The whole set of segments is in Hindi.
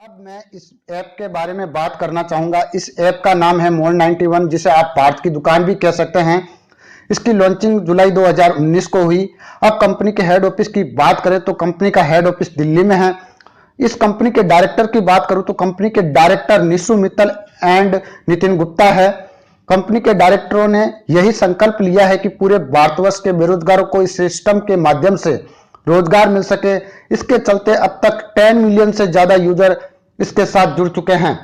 अब मैं इस ऐप के बारे में बात करना चाहूँगा। इस ऐप का नाम है Mall91, जिसे आप भारत की दुकान भी कह सकते हैं। इसकी लॉन्चिंग जुलाई 2019 को हुई। अब कंपनी के हेड ऑफिस की बात करें तो कंपनी का हेड ऑफिस दिल्ली में है। इस कंपनी के डायरेक्टर की बात करूं तो कंपनी के डायरेक्टर निशु मित्तल एंड नितिन गुप्ता है। कंपनी के डायरेक्टरों ने यही संकल्प लिया है कि पूरे भारतवर्ष के बेरोजगारों को इस सिस्टम के माध्यम से रोजगार मिल सके। इसके चलते अब तक 10 मिलियन से ज्यादा यूजर इसके साथ जुड़ चुके हैं।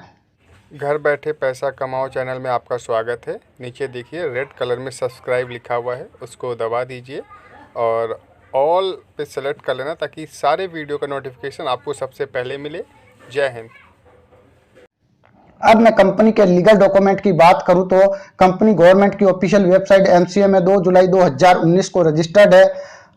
घर बैठे पैसा कमाओ चैनल में आपका स्वागत है। नीचे देखिए रेड कलर में सब्सक्राइब लिखा हुआ है, उसको दबा दीजिए और ऑल पे सेलेक्ट कर लेना ताकि सारे वीडियो का नोटिफिकेशन आपको सबसे पहले मिले। जय हिंद। अब मैं कंपनी के लीगल डॉक्यूमेंट की बात करूं तो कंपनी गवर्नमेंट की ऑफिशियल वेबसाइट एमसीए में 2 जुलाई 2019 को रजिस्टर्ड है।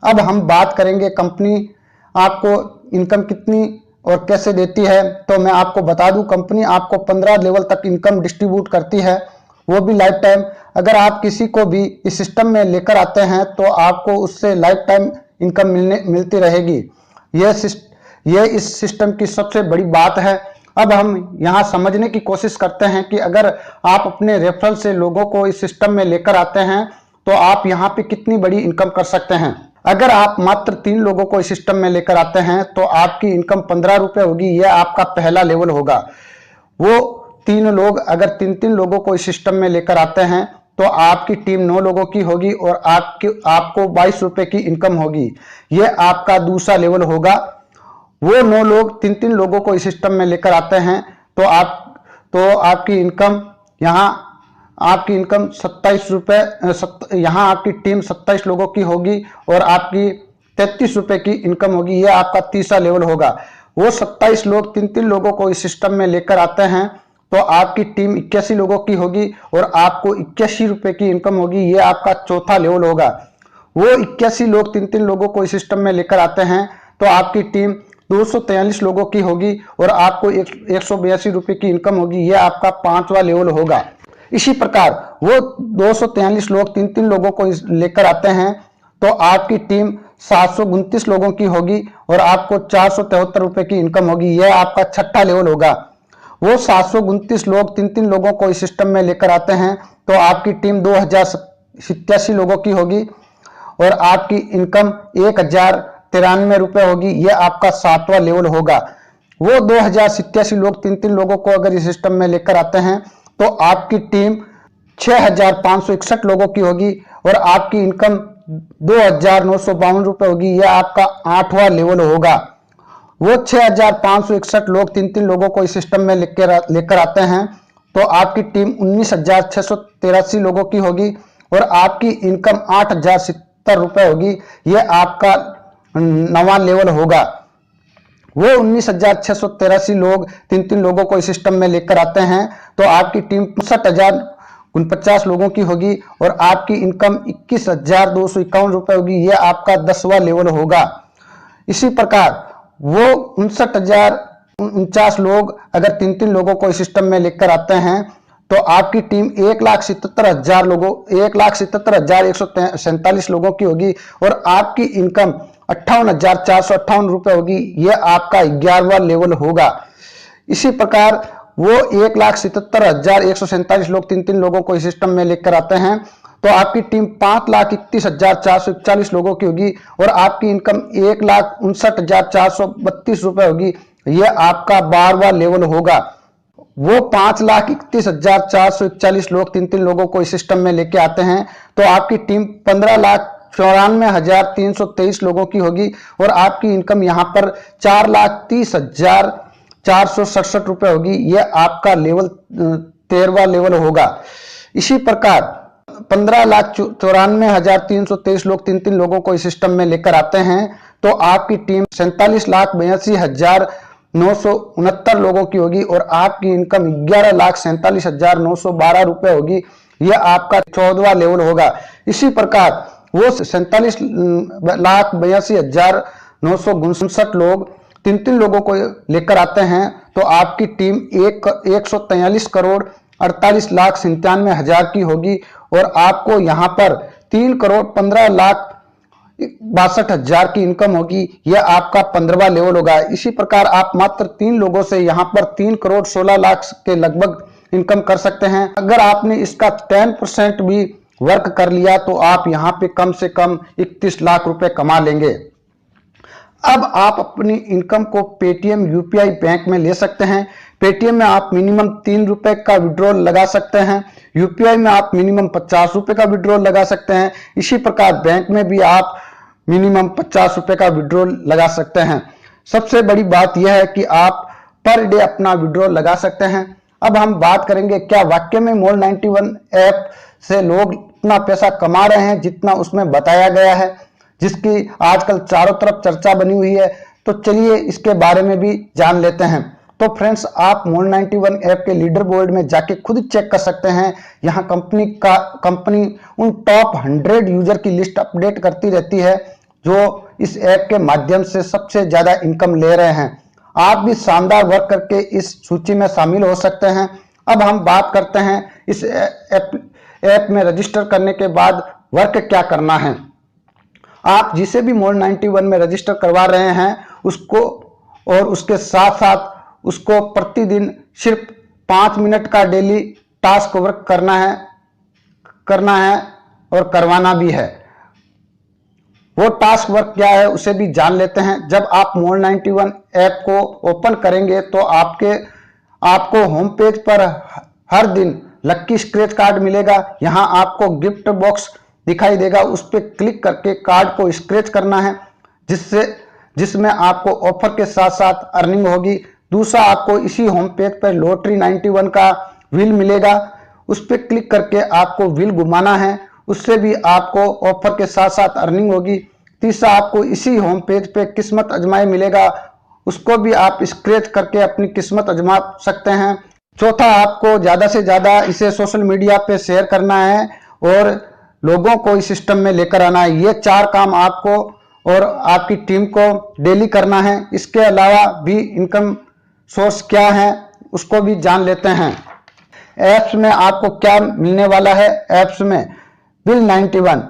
अब हम बात करेंगे कंपनी आपको इनकम कितनी और कैसे देती है, तो मैं आपको बता दूं कंपनी आपको 15 लेवल तक इनकम डिस्ट्रीब्यूट करती है, वो भी लाइफ टाइम। अगर आप किसी को भी इस सिस्टम में लेकर आते हैं तो आपको उससे लाइफ टाइम इनकम मिलती रहेगी। यह इस सिस्टम की सबसे बड़ी बात है। अब हम यहाँ समझने की कोशिश करते हैं कि अगर आप अपने रेफरल से लोगों को इस सिस्टम में लेकर आते हैं तो आप यहाँ पे कितनी बड़ी इनकम कर सकते हैं। अगर आप मात्र 3 लोगों को इस सिस्टम में लेकर आते हैं तो आपकी इनकम 15 रुपए होगी। यह आपका पहला लेवल होगा। वो 3 लोग अगर 3 लोगों को इस सिस्टम में लेकर आते हैं तो आपकी टीम 9 लोगों की होगी और आपको 22 रुपए की इनकम होगी। यह आपका दूसरा लेवल होगा। वो 9 लोग 3 लोगों को इस सिस्टम में लेकर आते हैं तो आपकी इनकम आपकी इनकम 27 रुपए, यहाँ आपकी टीम 27 लोगों की होगी और आपकी 33 रुपए की इनकम होगी। यह आपका तीसरा लेवल होगा। वो 27 लोग 3 लोगों को इस सिस्टम में लेकर आते हैं तो आपकी टीम 81 लोगों की होगी और आपको 81 रुपए की इनकम होगी। यह आपका चौथा लेवल होगा। वो 81 लोग 3 लोगों को इस सिस्टम में लेकर आते हैं तो आपकी टीम 243 लोगों की होगी और आपको 182 रुपए की इनकम होगी। यह आपका 5वां लेवल होगा। इसी प्रकार वो 243 लोग 3 लोगों को लेकर आते हैं तो आपकी टीम 729 लोगों की होगी और आपको 473 रुपए की इनकम होगी। यह आपका 6ठा लेवल होगा। वो 729 लोग 3 लोगों को इस सिस्टम में लेकर आते हैं तो आपकी टीम 2087 लोगों की होगी और आपकी इनकम 1093 रुपए होगी। यह आपका 7वां लेवल होगा। वो 2087 लोग 3 लोगों को अगर इस सिस्टम में लेकर आते हैं तो आपकी टीम 6561 लोगों की होगी और आपकी इनकम 2952 रुपए होगी। यह आपका 8वां लेवल होगा। वो 6561 लोग 3 लोगों को इस सिस्टम में लेकर आते हैं तो आपकी टीम 19683 लोगों की होगी और आपकी इनकम 8070 रुपए होगी। यह आपका 9वां लेवल होगा। वो 19683 लोग 3 लोगों को इस सिस्टम में लेकर आते हैं तो आपकी टीम 65049 लोगों की होगी और आपकी इनकम 21251 रुपए होगी। यह आपका 10वां लेवल होगा। इसी प्रकार वो 59049 लोग अगर 3 लोगों को इस सिस्टम में लेकर आते हैं तो आपकी टीम 1,77,147 लोगों की होगी और आपकी इनकम 58,458 रुपए होगी। यह आपका 11वां लेवल होगा। इसी प्रकार वो 1,77,147 लोग 3 लोगों को इस सिस्टम में लेकर आते हैं तो आपकी टीम 5,31,441 लोगों की होगी और आपकी इनकम 1,59,432 रुपए होगी। यह आपका 12वां लेवल होगा। वो 5,31,441 लोग 3 लोगों को इस सिस्टम में लेके आते हैं तो आपकी टीम 15,94,323 लोगों की होगी और आपकी इनकम यहाँ पर 4,30,467 रुपए होगी। यह आपका लेवल 13वां लेवल होगा। इसी प्रकार 15,94,323 लोग 3 लोगों को इस सिस्टम में लेकर आते हैं तो आपकी टीम 47,82,969 लोगों की होगी और आपकी इनकम 11,47,912 रुपए होगी। यह आपका 14वां लेवल होगा। इसी प्रकार वो 47,82,959 लोग 3 लोगों को लेकर आते हैं तो आपकी टीम 143,48,97,97,000 की होगी और आपको यहाँ पर 3,15,00,000 62,000 की इनकम होगी। यह आपका 15वां लेवल होगा। इसी प्रकार आप मात्र 3 लोगों से यहाँ पर 3 करोड़ 16 लाख के लगभग इनकम कर सकते हैं। अगर आपने इसका 10% भी वर्क कर लिया तो आप यहाँ पे कम से कम 31 लाख रुपए कमा लेंगे। अब आप अपनी इनकम को पेटीएम यूपीआई बैंक में ले सकते हैं। पेटीएम में आप मिनिमम 3 रुपए का विड्रॉल लगा सकते हैं। यूपीआई में आप मिनिमम 50 रुपए का विड्रॉल लगा सकते हैं। इसी प्रकार बैंक में भी आप मिनिमम 50 रुपए का विड्रॉल लगा सकते हैं। सबसे बड़ी बात यह है कि आप पर डे अपना विड्रॉल लगा सकते हैं। अब हम बात करेंगे क्या वाकई में मोल 91 ऐप से लोग इतना पैसा कमा रहे हैं जितना उसमें बताया गया है, जिसकी आजकल चारों तरफ चर्चा बनी हुई है। तो चलिए इसके बारे में भी जान लेते हैं। तो फ्रेंड्स, आप मोल 91 ऐप के लीडर बोर्ड में जाके खुद चेक कर सकते हैं। यहाँ कंपनी उन टॉप 100 यूजर की लिस्ट अपडेट करती रहती है जो इस ऐप के माध्यम से सबसे ज्यादा इनकम ले रहे हैं। आप भी शानदार वर्क करके इस सूची में शामिल हो सकते हैं। अब हम बात करते हैं इस ऐप में रजिस्टर करने के बाद वर्क क्या करना है। आप जिसे भी मोल 91 में रजिस्टर करवा रहे हैं उसको और उसके साथ साथ उसको प्रतिदिन सिर्फ 5 मिनट का डेली टास्क वर्क करना है और करवाना भी है। वो टास्क वर्क क्या है उसे भी जान लेते हैं। जब आप मोल 91 ऐप को ओपन करेंगे तो आपको होम पेज पर हर दिन लक्की स्क्रैच कार्ड मिलेगा। यहाँ आपको गिफ्ट बॉक्स दिखाई देगा, उस पर क्लिक करके कार्ड को स्क्रैच करना है जिसमें आपको ऑफर के साथ साथ अर्निंग होगी। दूसरा, आपको इसी होम पेज पर लॉटरी 91 का व्हील मिलेगा, उस पर क्लिक करके आपको व्हील घुमाना है, उससे भी आपको ऑफर के साथ साथ अर्निंग होगी। तीसरा, आपको इसी होम पेज पे किस्मत अजमाए मिलेगा, उसको भी आप स्क्रैच करके अपनी किस्मत अजमा सकते हैं। चौथा, आपको ज्यादा से ज्यादा इसे सोशल मीडिया पे शेयर करना है और लोगों को इस सिस्टम में लेकर आना है। ये 4 काम आपको और आपकी टीम को डेली करना है। इसके अलावा भी इनकम सोर्स क्या है उसको भी जान लेते हैं। ऐप्स में आपको क्या मिलने वाला है। ऐप्स में बिल 91,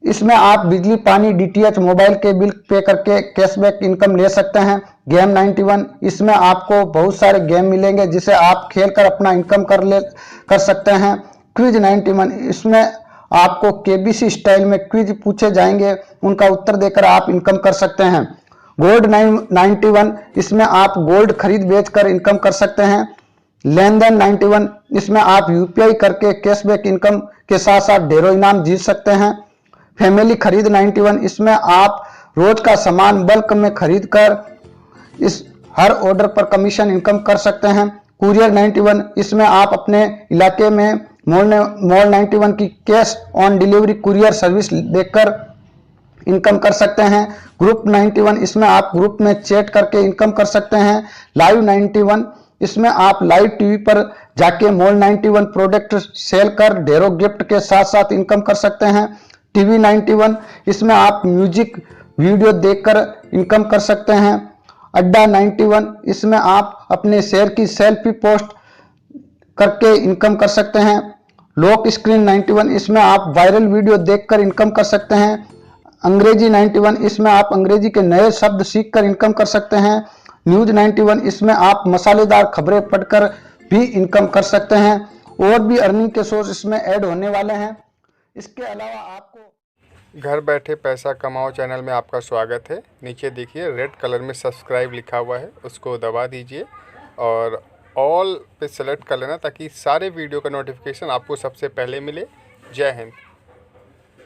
इसमें आप बिजली पानी डीटीएच मोबाइल के बिल पे करके कैशबैक इनकम ले सकते हैं। गेम 91, इसमें आपको बहुत सारे गेम मिलेंगे जिसे आप खेलकर अपना इनकम कर सकते हैं। क्विज 91, इसमें आपको केबीसी स्टाइल में क्विज पूछे जाएंगे, उनका उत्तर देकर आप इनकम कर सकते हैं। गोल्ड 91, इसमें आप गोल्ड खरीद बेच कर इनकम कर सकते हैं। लेन देन 91, इसमें आप यूपीआई करके कैशबैक इनकम के साथ साथ ढेरों इनाम जीत सकते हैं। फैमिली खरीद 91, इसमें आप रोज का सामान बल्क में खरीद कर इस हर ऑर्डर पर कमीशन इनकम कर सकते हैं। कुरियर 91, इसमें आप अपने इलाके में मोल 91 की cash on delivery courier service देकर इनकम कर सकते हैं। ग्रुप 91, इसमें आप ग्रुप में चैट करके इनकम कर सकते हैं। लाइव 91, इसमें आप लाइव टीवी पर जाके मोल 91 प्रोडक्ट सेल कर ढेरों गिफ्ट के साथ साथ इनकम कर सकते हैं। टीवी 91, इसमें आप म्यूजिक वीडियो देखकर इनकम कर सकते हैं। अड्डा 91, इसमें आप अपने शेयर की सेल्फी पोस्ट करके इनकम कर सकते हैं। लॉक स्क्रीन 91, इसमें आप वायरल वीडियो देखकर इनकम कर सकते हैं। अंग्रेजी 91, इसमें आप अंग्रेजी के नए शब्द सीखकर इनकम कर सकते हैं। न्यूज 91, इसमें आप मसालेदार खबरें पढ़कर भी इनकम कर सकते हैं। और भी अर्निंग के सोर्स इसमें ऐड होने वाले हैं। इसके अलावा आपको घर बैठे पैसा कमाओ चैनल में आपका स्वागत है। नीचे देखिए रेड कलर में सब्सक्राइब लिखा हुआ है, उसको दबा दीजिए और ऑल पे सेलेक्ट कर लेना ताकि सारे वीडियो का नोटिफिकेशन आपको सबसे पहले मिले। जय हिंद।